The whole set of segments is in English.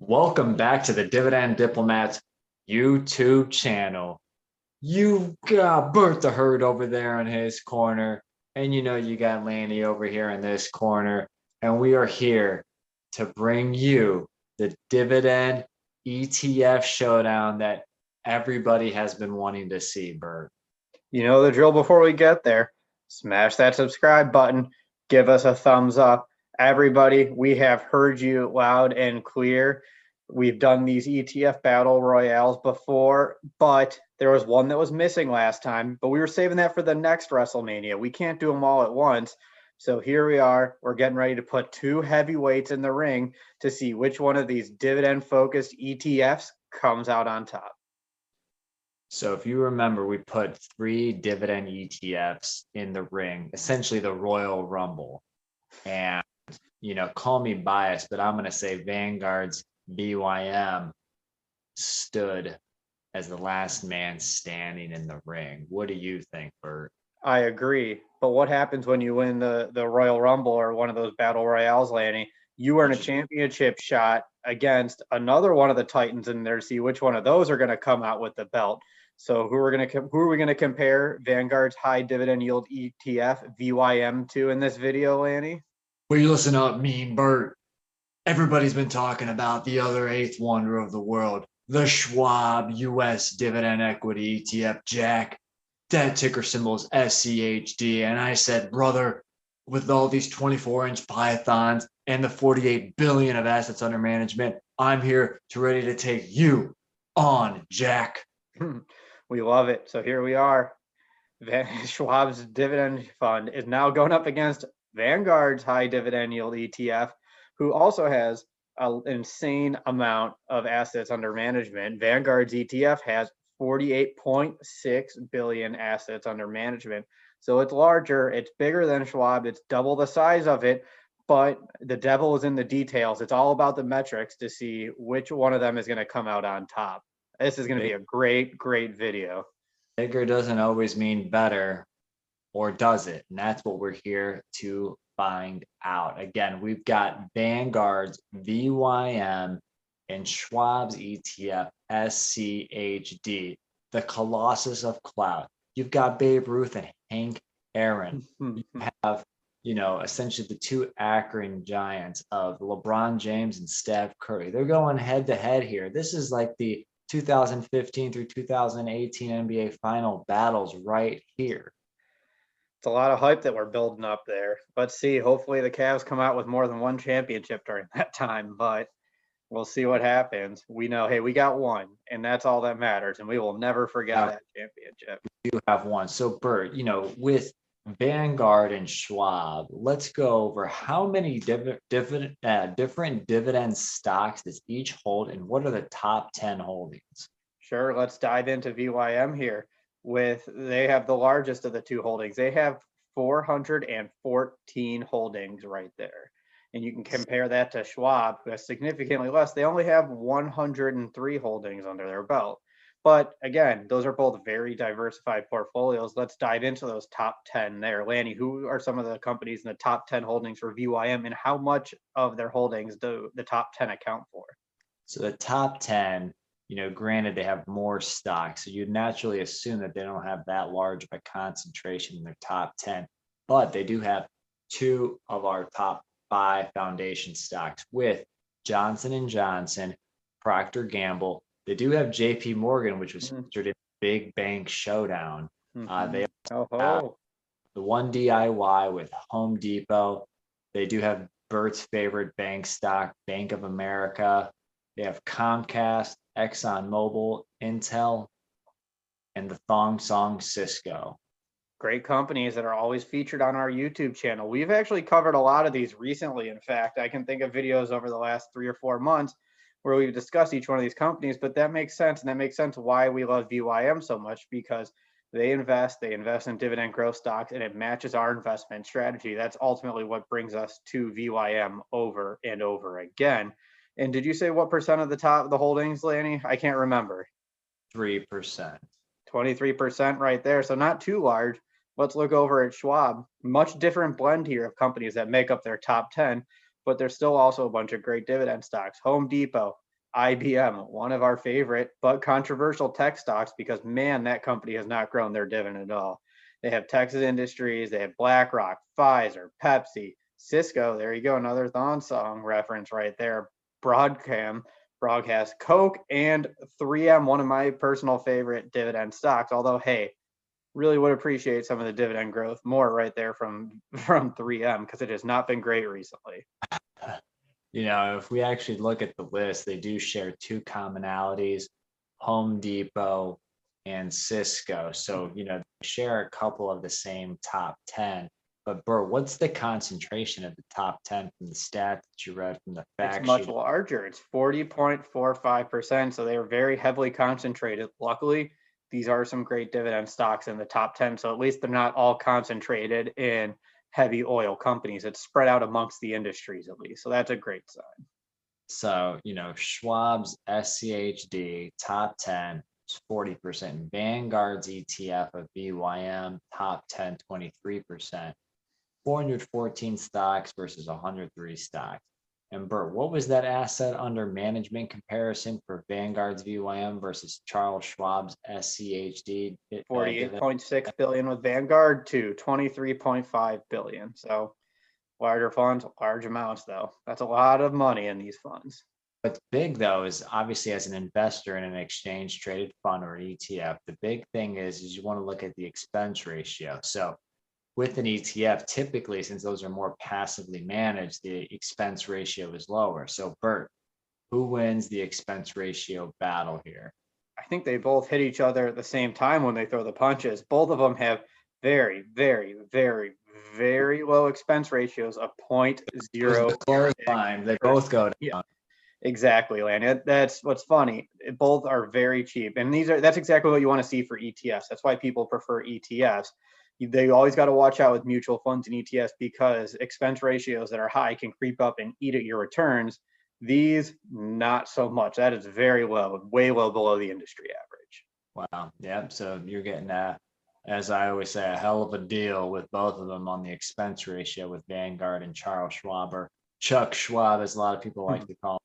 Welcome back to the Dividend Diplomats YouTube channel. You got Bert the Herd over there in his corner, and you got Lanny over here in this corner, and we are here to bring you the Dividend ETF showdown that everybody has been wanting to see, Bert. You know the drill. Before we get there, smash that subscribe button, give us a thumbs up. Everybody, we have heard you loud and clear. We've done these ETF battle royales before, but there was one that was missing last time, but we were saving that for the next WrestleMania. We can't do them all at once. So here we are. We're getting ready to put two heavyweights in the ring to see which one of these dividend-focused ETFs comes out on top. So if you remember, we put 3 dividend ETFs in the ring, essentially the Royal Rumble. And, call me biased, but I'm going to say Vanguard's VYM stood as the last man standing in the ring. What do you think, Bert? I agree. But what happens when you win the Royal Rumble or one of those battle royales, Lanny? You earn a championship shot against another one of the Titans in there to see which one of those are going to come out with the belt. So who are we going to compare Vanguard's high dividend yield ETF VYM to in this video, Lanny? Well, you listen up, Mean Bert. Everybody's been talking about the other 8th wonder of the world, the Schwab US Dividend Equity ETF, Jack. That ticker symbol is SCHD. And I said, brother, with all these 24-inch pythons and the 48 billion of assets under management, I'm here to ready to take you on, Jack. We love it. So here we are. Schwab's dividend fund is now going up against Vanguard's high dividend yield ETF, who also has an insane amount of assets under management. Vanguard's ETF has 48.6 billion assets under management. So it's larger, it's bigger than Schwab, it's double the size of it, but the devil is in the details. It's all about the metrics to see which one of them is going to come out on top. This is going to be a great, great video. Bigger doesn't always mean better, or does it? And that's what we're here to find out. Again, we've got Vanguard's VYM and Schwab's ETF SCHD, the Colossus of Cloud. You've got Babe Ruth and Hank Aaron. You have, essentially the 2 Akron giants of LeBron James and Steph Curry. They're going head to head here. This is like the 2015 through 2018 NBA final battles right here. It's a lot of hype that we're building up there. Let's see. Hopefully the Cavs come out with more than one championship during that time, but we'll see what happens. We know, hey, we got one, and that's all that matters, and we will never forget that championship. We do have one. So, Bert, with Vanguard and Schwab, let's go over how many different dividend stocks does each hold, and what are the top 10 holdings? Sure, let's dive into VYM here. They have the largest of the 2 holdings. They have 414 holdings right there. And you can compare that to Schwab, who has significantly less. They only have 103 holdings under their belt. But again, those are both very diversified portfolios. Let's dive into those top 10 there. Lanny, who are some of the companies in the top 10 holdings for VYM, and how much of their holdings do the top 10 account for? So the top 10, granted they have more stocks, so you'd naturally assume that they don't have that large of a concentration in their top 10, but they do have 2 of our top 5 foundation stocks with Johnson & Johnson, Procter & Gamble. They do have JP Morgan, which was featured in Big Bank Showdown. They have the one DIY with Home Depot. They do have Bert's favorite bank stock, Bank of America. They have Comcast, ExxonMobil, Intel, and the Thong Song Cisco. Great companies that are always featured on our YouTube channel. We've actually covered a lot of these recently. In fact, I can think of videos over the last 3 or 4 months where we've discussed each one of these companies, but that makes sense. And that makes sense why we love VYM so much, because they invest in dividend growth stocks, and it matches our investment strategy. That's ultimately what brings us to VYM over and over again. And did you say what percent of the holdings, Lanny? I can't remember. 3%. 23% right there. So not too large. Let's look over at Schwab. Much different blend here of companies that make up their top 10, but there's still also a bunch of great dividend stocks. Home Depot, IBM, one of our favorite but controversial tech stocks because, man, that company has not grown their dividend at all. They have Texas Industries, they have BlackRock, Pfizer, Pepsi, Cisco. There you go, another Thon song reference right there. Broadcast, Coke, and 3M, one of my personal favorite dividend stocks. Although, hey, really would appreciate some of the dividend growth more right there from 3M because it has not been great recently. If we actually look at the list, they do share two commonalities, Home Depot and Cisco. So, they share a couple of the same top 10. But Bert, what's the concentration of the top 10 from the stat that you read from the fact It's much sheet? larger. It's 40.45%. So they are very heavily concentrated. Luckily, these are some great dividend stocks in the top 10. So at least they're not all concentrated in heavy oil companies. It's spread out amongst the industries at least. So that's a great sign. So, Schwab's SCHD top 10 is 40%. Vanguard's ETF of VYM top 10, 23%. 414 stocks versus 103 stocks. And Bert, what was that asset under management comparison for Vanguard's VYM versus Charles Schwab's SCHD? 48.6 billion with Vanguard to 23.5 billion. So larger funds, large amounts though. That's a lot of money in these funds. What's big though is obviously as an investor in an exchange traded fund or ETF, the big thing is you want to look at the expense ratio. So with an ETF, typically, since those are more passively managed, the expense ratio is lower. So Bert, who wins the expense ratio battle here? I think they both hit each other at the same time when they throw the punches. Both of them have very, very, very, very low expense ratios of 0.0. Fine, they both go down. Yeah, exactly, Lanny. That's what's funny. Both are very cheap, and that's exactly what you want to see for ETFs. That's why people prefer ETFs. They always got to watch out with mutual funds and ETFs because expense ratios that are high can creep up and eat at your returns. These, not so much. That is very low, way low below the industry average. Wow. Yep. So you're getting as I always say, a hell of a deal with both of them on the expense ratio with Vanguard and Charles Schwab, or Chuck Schwab, as a lot of people like to call him.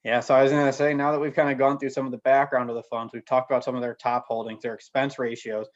Yeah, so I was going to say, now that we've kind of gone through some of the background of the funds, we've talked about some of their top holdings, their expense ratios.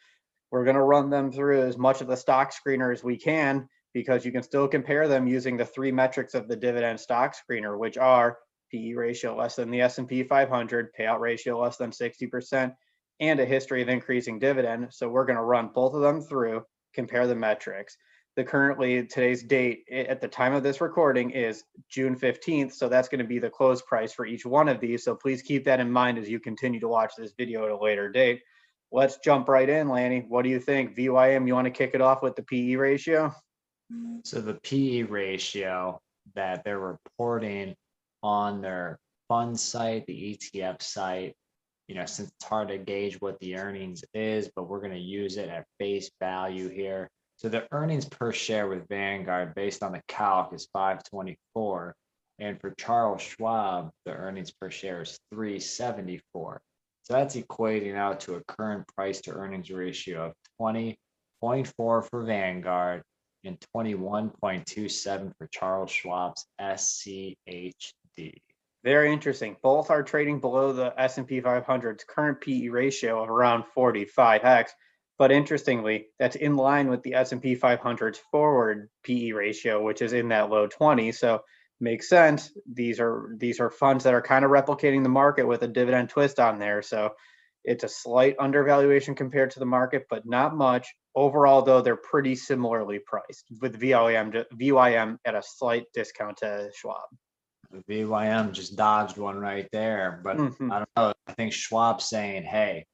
We're going to run them through as much of the stock screener as we can because you can still compare them using the three metrics of the dividend stock screener, which are PE ratio less than the S&P 500, payout ratio less than 60%, and a history of increasing dividend. So we're going to run both of them through, compare the metrics. Today's date at the time of this recording is June 15th. So that's going to be the close price for each one of these. So please keep that in mind as you continue to watch this video at a later date. Let's jump right in, Lanny. What do you think? VYM, you want to kick it off with the PE ratio? So the PE ratio that they're reporting on their fund site, the ETF site, since it's hard to gauge what the earnings is, but we're going to use it at face value here. So the earnings per share with Vanguard based on the calc is 524. And for Charles Schwab, the earnings per share is 374. So that's equating out to a current price to earnings ratio of 20.4 for Vanguard and 21.27 for Charles Schwab's SCHD. Very interesting. Both are trading below the S&P 500's current PE ratio of around 45x. But interestingly, that's in line with the S&P 500's forward PE ratio, which is in that low 20s. So makes sense. These are funds that are kind of replicating the market with a dividend twist on there. So it's a slight undervaluation compared to the market, but not much. Overall, though, they're pretty similarly priced, with VYM at a slight discount to Schwab. VYM just dodged one right there, but I don't know. I think Schwab's saying, hey,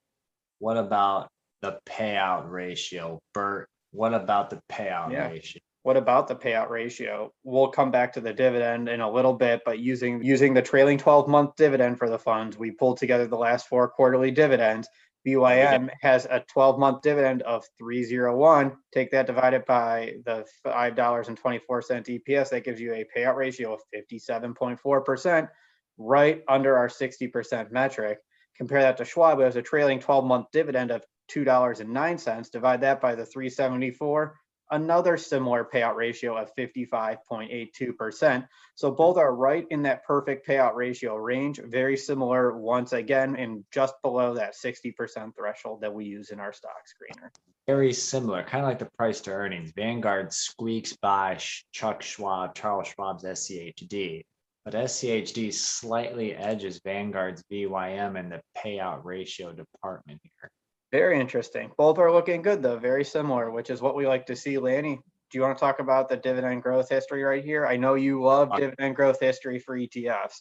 what about the payout ratio, Bert? What about the payout ratio? What about the payout ratio? We'll come back to the dividend in a little bit, but using the trailing 12-month dividend for the funds, we pulled together the last 4 quarterly dividends. VYM has a 12-month dividend of 301. Take that divided by the $5.24 EPS. That gives you a payout ratio of 57.4%, right under our 60% metric. Compare that to Schwab, who has a trailing 12-month dividend of $2.09. Divide that by the 374. another similar payout ratio of 55.82%. So both are right in that perfect payout ratio range, very similar once again, and just below that 60% threshold that we use in our stock screener. Very similar, kind of like the price to earnings. Vanguard squeaks by Charles Schwab's SCHD, but SCHD slightly edges Vanguard's VYM in the payout ratio department here. Very interesting. Both are looking good though, very similar, which is what we like to see. Lanny, do you want to talk about the dividend growth history right here? I know you love dividend growth history for ETFs.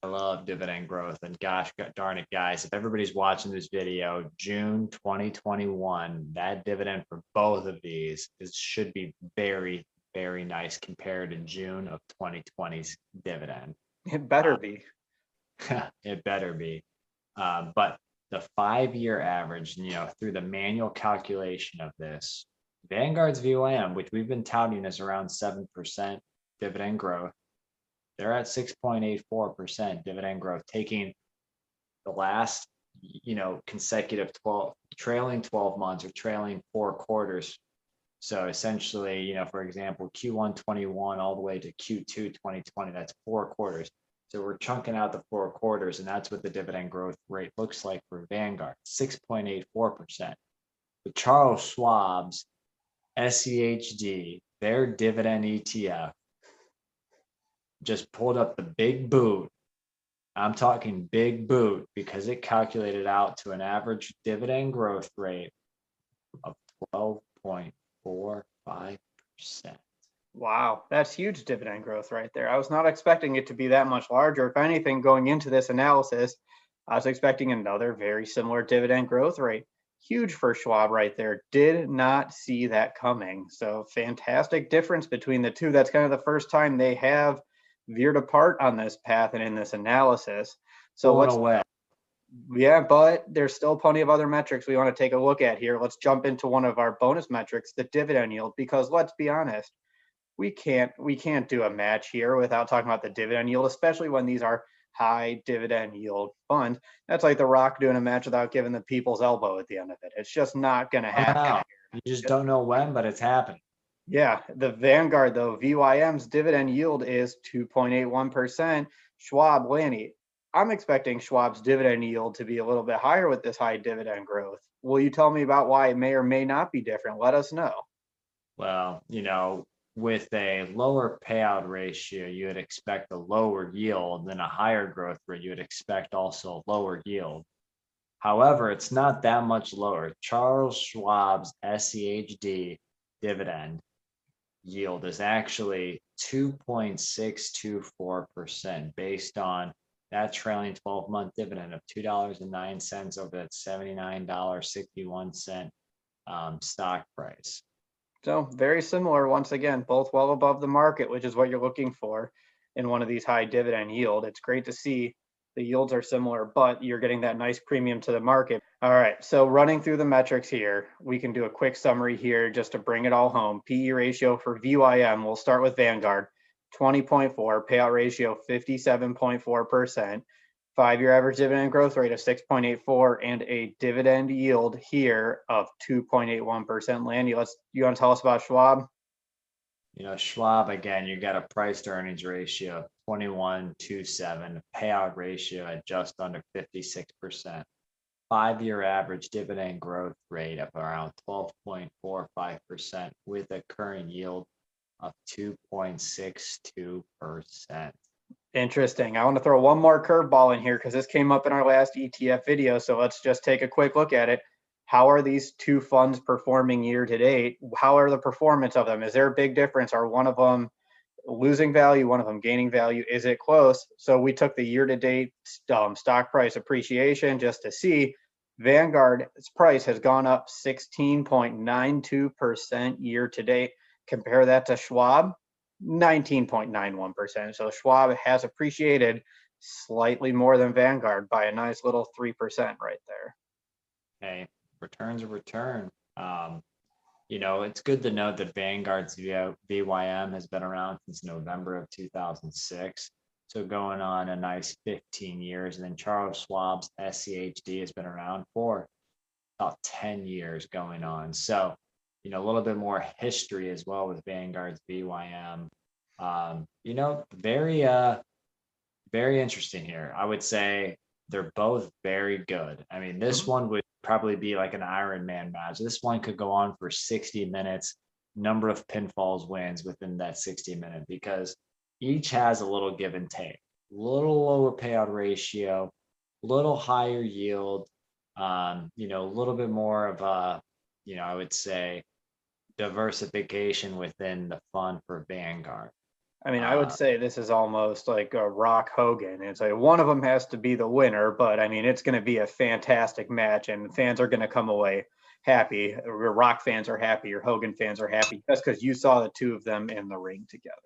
I love dividend growth, and gosh darn it, guys, if everybody's watching this video, June 2021, that dividend for both of these should be very, very nice compared to June of 2020's dividend. It better be. It better be. But the 5-year average, through the manual calculation of this, Vanguard's VYM, which we've been touting as around 7% dividend growth, they're at 6.84% dividend growth, taking the last, consecutive trailing 12 months or trailing 4 quarters. So essentially, for example, Q1 21 all the way to Q2 2020, that's 4 quarters. So we're chunking out the 4 quarters, and that's what the dividend growth rate looks like for Vanguard, 6.84%. With Charles Schwab's SCHD, their dividend ETF, just pulled up the big boot. I'm talking big boot because it calculated out to an average dividend growth rate of 12.45%. Wow, that's huge dividend growth right there. I was not expecting it to be that much larger. If anything, going into this analysis, I was expecting another very similar dividend growth rate. Huge for Schwab right there. Did not see that coming. So fantastic difference between the two. That's kind of the first time they have veered apart on this path and in this analysis. So yeah, but there's still plenty of other metrics we want to take a look at here. Let's jump into one of our bonus metrics, the dividend yield, because let's be honest, we can't do a match here without talking about the dividend yield, especially when these are high dividend yield funds. That's like The Rock doing a match without giving the people's elbow at the end of it. It's just not going to happen. You just don't know when, but it's happening. Yeah, the Vanguard though, VYM's dividend yield is 2.81%. Schwab, Lanny, I'm expecting Schwab's dividend yield to be a little bit higher with this high dividend growth. Will you tell me about why it may or may not be different? Let us know. Well, with a lower payout ratio, you would expect a lower yield, than a higher growth rate, you would expect also a lower yield. However, it's not that much lower. Charles Schwab's SCHD dividend yield is actually 2.624% based on that trailing 12-month dividend of $2.09 over that $79.61 stock price. So very similar, once again, both well above the market, which is what you're looking for in one of these high dividend yield. It's great to see the yields are similar, but you're getting that nice premium to the market. All right, so running through the metrics here, we can do a quick summary here just to bring it all home. PE ratio for VYM, we'll start with Vanguard, 20.4, payout ratio 57.4%, 5-year average dividend growth rate of 6.84, and a dividend yield here of 2.81%. Lanny, you want to tell us about Schwab? Schwab, again, you got a price to earnings ratio of 21.27, payout ratio at just under 56%, 5-year average dividend growth rate of around 12.45% with a current yield of 2.62%. Interesting. I want to throw one more curveball in here because this came up in our last ETF video. So let's just take a quick look at it. How are these two funds performing year to date? How are the performance of them? Is there a big difference? Are one of them losing value, one of them gaining value? Is it close? So we took the year to date stock price appreciation just to see. Vanguard's price has gone up 16.92% year to date. Compare that to Schwab, 19.91%. So Schwab has appreciated slightly more than Vanguard by a nice little 3% right there. Hey, return's a return. It's good to note that Vanguard's VYM has been around since November of 2006. So going on a nice 15 years. And then Charles Schwab's SCHD has been around for about 10 years going on. So you know, a little bit more history as well with Vanguard's VYM. You know, very interesting here. I would say they're both very good. I mean, this one would probably be like an Iron Man match. This one could go on for 60 minutes, number of pinfalls wins within that 60-minute, because each has a little give and take, little lower payout ratio, little higher yield, you know, a little bit more of a, you know, I would say diversification within the fund for Vanguard. I mean, I would say this is almost like a Rock Hogan. It's like one of them has to be the winner, but I mean, it's going to be a fantastic match, and fans are going to come away happy. Your Rock fans are happy, your Hogan fans are happy, just because you saw the two of them in the ring together.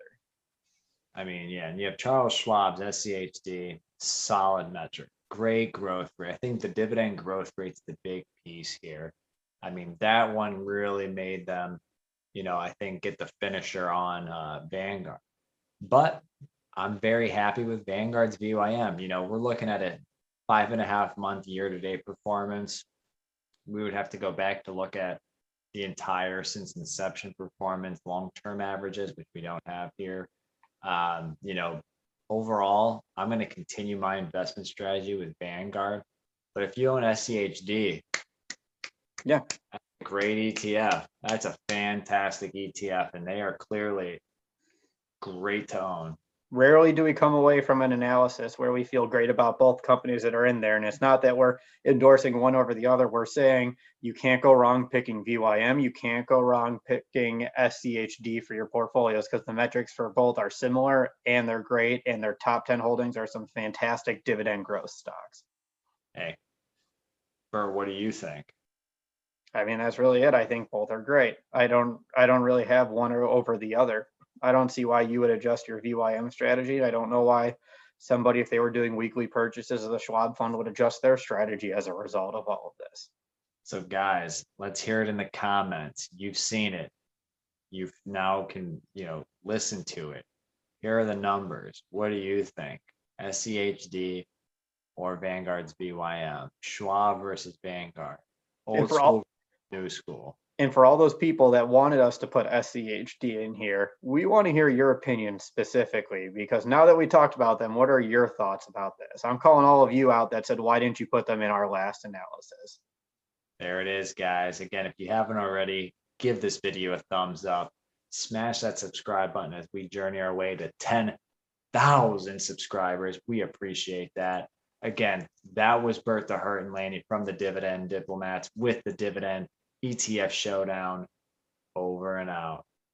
I mean, yeah, and you have Charles Schwab's SCHD, solid metric, great growth rate. I think the dividend growth rate's the big piece here. I mean, that one really made them, you know, I think get the finisher on Vanguard. But I'm very happy with Vanguard's VYM. You know, we're looking at a 5.5-month year-to-date performance. We would have to go back to look at the entire since inception performance, long-term averages, which we don't have here. You know, overall, I'm going to continue my investment strategy with Vanguard. But if you own SCHD, yeah, that's a great ETF. That's a fantastic ETF, and they are clearly great to own. Rarely do we come away from an analysis where we feel great about both companies that are in there. And it's not that we're endorsing one over the other. We're saying you can't go wrong picking VYM. You can't go wrong picking SCHD for your portfolios, because the metrics for both are similar and they're great. And their top 10 holdings are some fantastic dividend growth stocks. Hey, Bert, what do you think? I mean, that's really it. I think both are great. I don't really have one over the other. I don't see why you would adjust your VYM strategy. I don't know why somebody, if they were doing weekly purchases of the Schwab fund, would adjust their strategy as a result of all of this. So guys, let's hear it in the comments. You've seen it. You now can, you know, listen to it. Here are the numbers. What do you think? SCHD or Vanguard's VYM? Schwab versus Vanguard. Old school, new school. And for all those people that wanted us to put SCHD in here, we want to hear your opinion specifically, because now that we talked about them, what are your thoughts about this? I'm calling all of you out that said, why didn't you put them in our last analysis? There it is, guys. Again, if you haven't already, give this video a thumbs up. Smash that subscribe button as we journey our way to 10,000 subscribers. We appreciate that. Again, that was Bert the Hurt and Laney from the Dividend Diplomats with the Dividend ETF Showdown. Over and out.